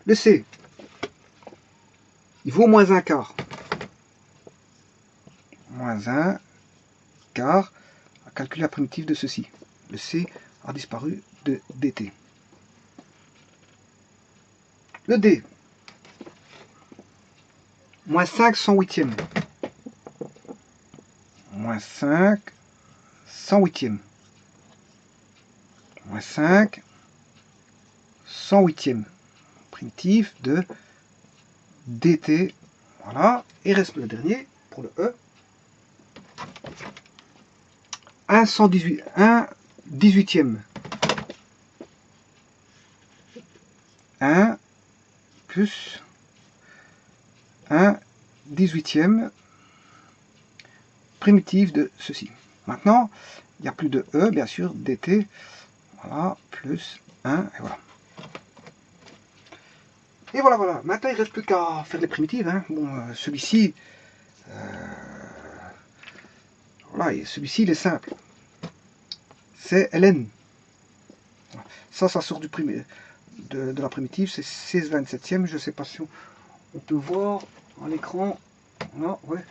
Le c, il vaut moins 1/4. Moins 1/4 à calculer la primitive de ceci. Le c a disparu de dt. Le d, moins 5 108e. Moins 5 108e. Moins 5 108e. Primitive de dt. Voilà. Et reste le dernier pour le e. 1 18e. 1 plus 1 18e primitive de ceci. Maintenant, il n'y a plus de e, bien sûr, dt. Voilà, plus 1, et voilà. Et voilà, voilà. Maintenant, il ne reste plus qu'à faire les primitives. Hein. Bon, celui-ci, voilà, celui-ci, il est simple. C'est ln. Ça sort du de la primitive, c'est 16/27e. Je ne sais pas si on peut voir à l'écran. Voilà, ouais.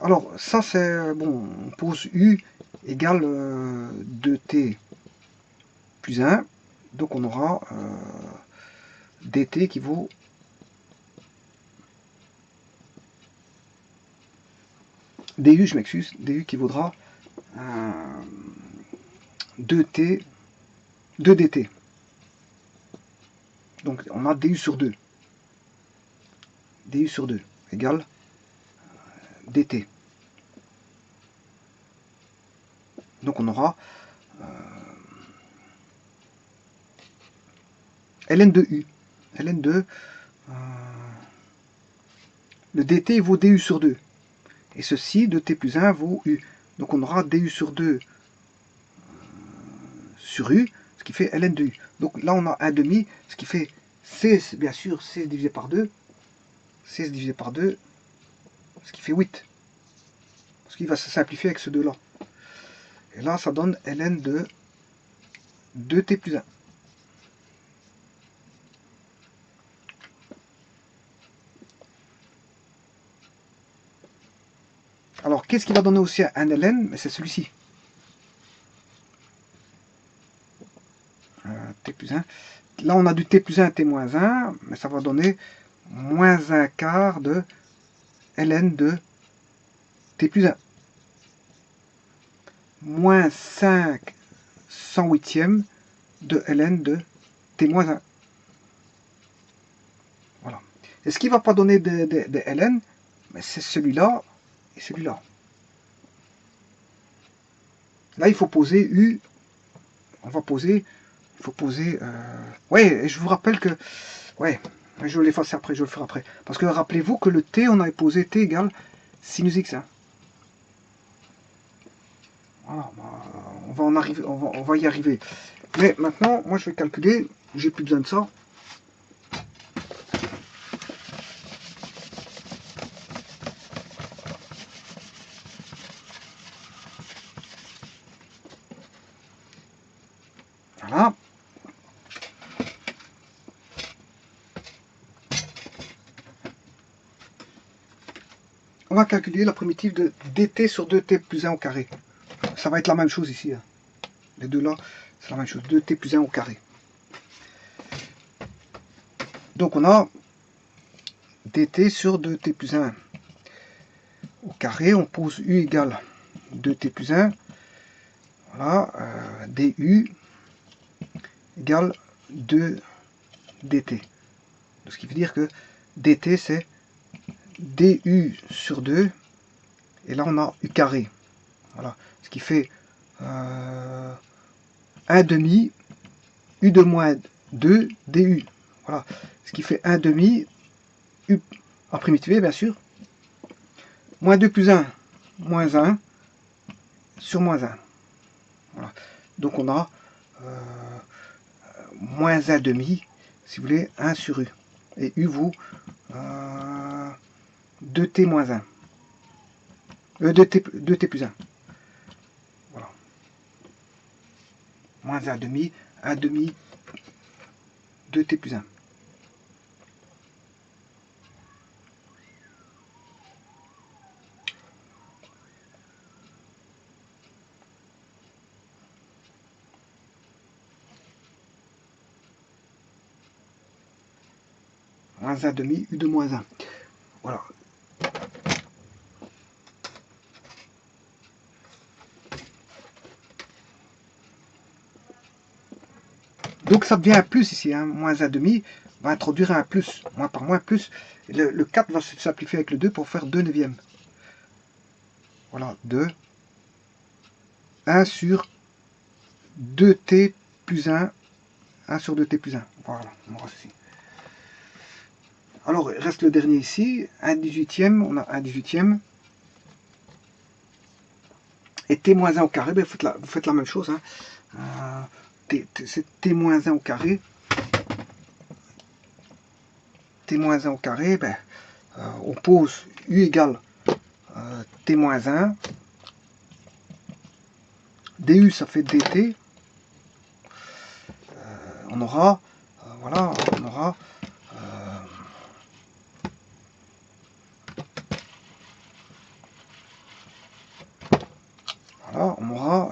Alors, ça, c'est, bon, on pose u égale 2t plus 1. Donc, on aura dt qui vaut du, je m'excuse, du qui vaudra 2t, 2dt. Donc on a du sur 2. Du sur 2 égale dt. Donc on aura ln de u. ln de le dt vaut du sur 2. Et ceci, de t plus 1 vaut u. Donc on aura du sur 2 sur u, ce qui fait ln de u. Donc là on a 1 demi, ce qui fait 16, bien sûr, 16 divisé par 2. 16 divisé par 2, ce qui fait 8. Parce qu'il va se simplifier avec ce 2 là. Et là ça donne ln de 2t plus 1. Alors, qu'est-ce qui va donner aussi un ln? C'est celui-ci. T plus 1. Là, on a du t plus 1 t moins 1, mais ça va donner moins 1/4 de ln de t plus 1. Moins 5 108e de ln de t moins 1. Voilà. Et ce qui ne va pas donner de ln, c'est celui-là et celui-là. Là, il faut poser u. On va poser. Il faut poser. Ouais, et je vous rappelle que. Ouais, je vais l'effacer après, je vais le faire après. Parce que rappelez-vous que le t, on avait posé t égale sinus x. Hein. Voilà, on va en arriver, on va y arriver. Mais maintenant, moi je vais calculer. J'ai plus besoin de ça. Voilà. On va calculer la primitive de dt sur 2t plus 1 au carré. Ça va être la même chose ici. Hein. Les deux là, c'est la même chose. 2t plus 1 au carré. Donc on a dt sur 2t plus 1 au carré. On pose u égale 2t plus 1. Voilà. Du égale 2 dt. Ce qui veut dire que dt c'est du sur 2, et là on a u carré. Voilà, ce qui fait 1 demi u de moins 2 du. Voilà, ce qui fait 1 demi u à primitiver bien sûr, moins 2 plus 1, moins 1 sur moins 1. Voilà. Donc on a moins 1 demi, si vous voulez, 1 sur u. Et u vaut 2t moins 1. 2t plus 1. Voilà. Moins 1 demi, 2t plus 1. Moins 1 demi, u de moins 1. Voilà. Donc ça devient un plus ici, hein. Moins 1 demi va introduire un plus, moins par moins plus. Le 4 va se simplifier avec le 2 pour faire 2 neuvièmes. Voilà, 2. 1 sur 2t plus 1. 1 sur 2t plus 1. Voilà, on aura ceci. Alors, il reste le dernier ici, 1/18, on a 1/18. Et t moins 1 au carré, ben, vous faites la même chose. Hein. C'est t moins 1 au carré. T moins 1 au carré, ben, on pose u égale t moins 1. du, ça fait dt. On aura, voilà, on aura voilà, on aura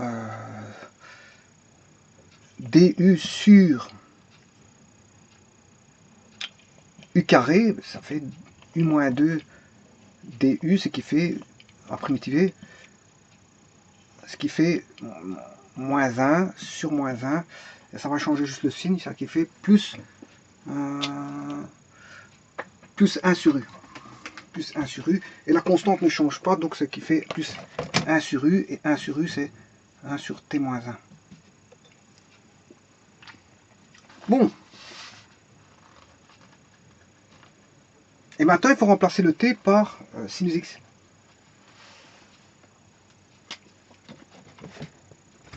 du sur u carré, ça fait u moins 2 du, ce qui fait, à primitiver, ce qui fait moins 1 sur moins 1, et ça va changer juste le signe, ça qui fait plus 1 sur u. Plus 1 sur u, et la constante ne change pas, donc ce qui fait plus 1 sur u, et 1 sur u c'est 1 sur t moins 1. Bon. Et maintenant, il faut remplacer le t par sinus x.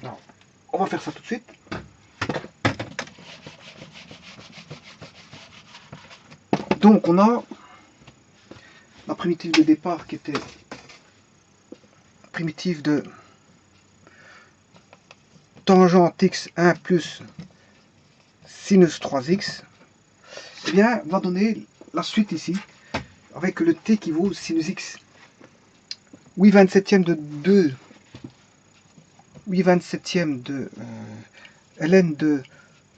Alors, on va faire ça tout de suite. Donc, on a la primitive de départ qui était primitive de tangente x1 plus sinus 3x. Eh bien, va donner la suite ici, avec le t qui vaut sinus x. 8 27e de 2, 8 27e de ln de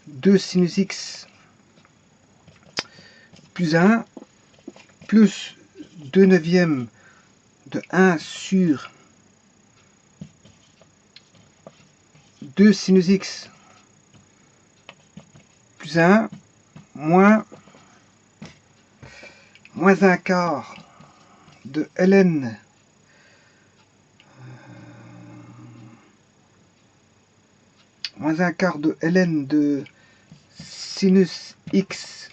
2 sinus x plus 1, plus 2 neuvièmes de 1 sur 2 sinus x plus 1, moins 1 quart de ln moins 1 quart de ln de sinus x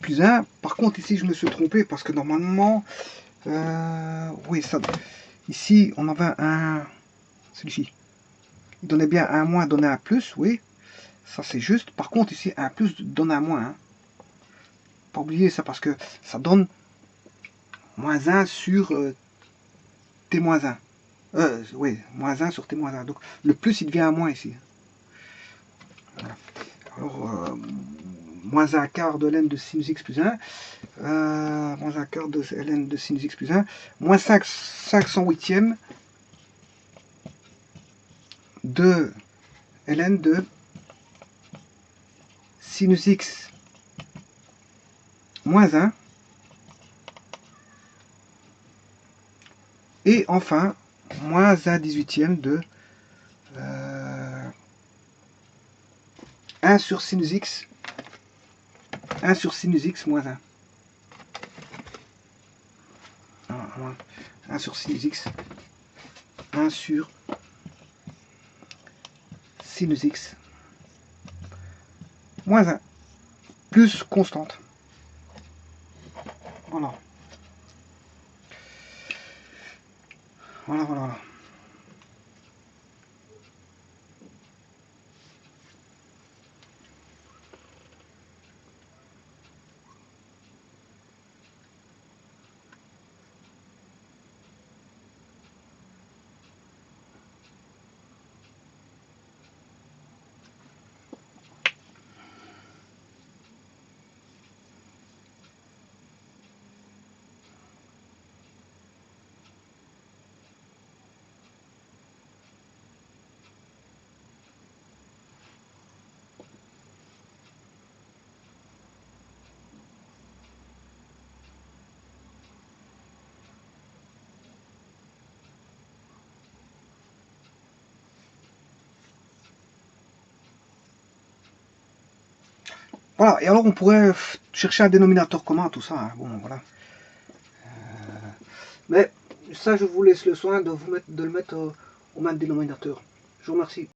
plus 1. Par contre, ici, je me suis trompé parce que normalement, oui, ça, ici, on avait un, celui-ci, il donnait bien un moins, donnait un plus, oui, ça c'est juste. Par contre, ici, un plus donne un moins. Hein. Pas oublier ça parce que ça donne moins 1 sur t moins 1. Oui, moins 1 sur t moins 1. Donc, le plus, il devient un moins ici. Voilà. Alors, moins 1 quart de ln de sinus x plus 1, moins 1 quart de ln de sinus x plus 1, moins 5 508e de ln de sinus x moins 1, et enfin, moins 1 18e de 1 sur sinus x moins 1. moins 1 sur 6x, 1 sur sinus x, moins 1, plus constante. Voilà. Voilà, voilà, voilà. Voilà, et alors on pourrait chercher un dénominateur commun à tout ça, hein. Bon, voilà. Mais ça, je vous laisse le soin de le mettre au même dénominateur. Je vous remercie.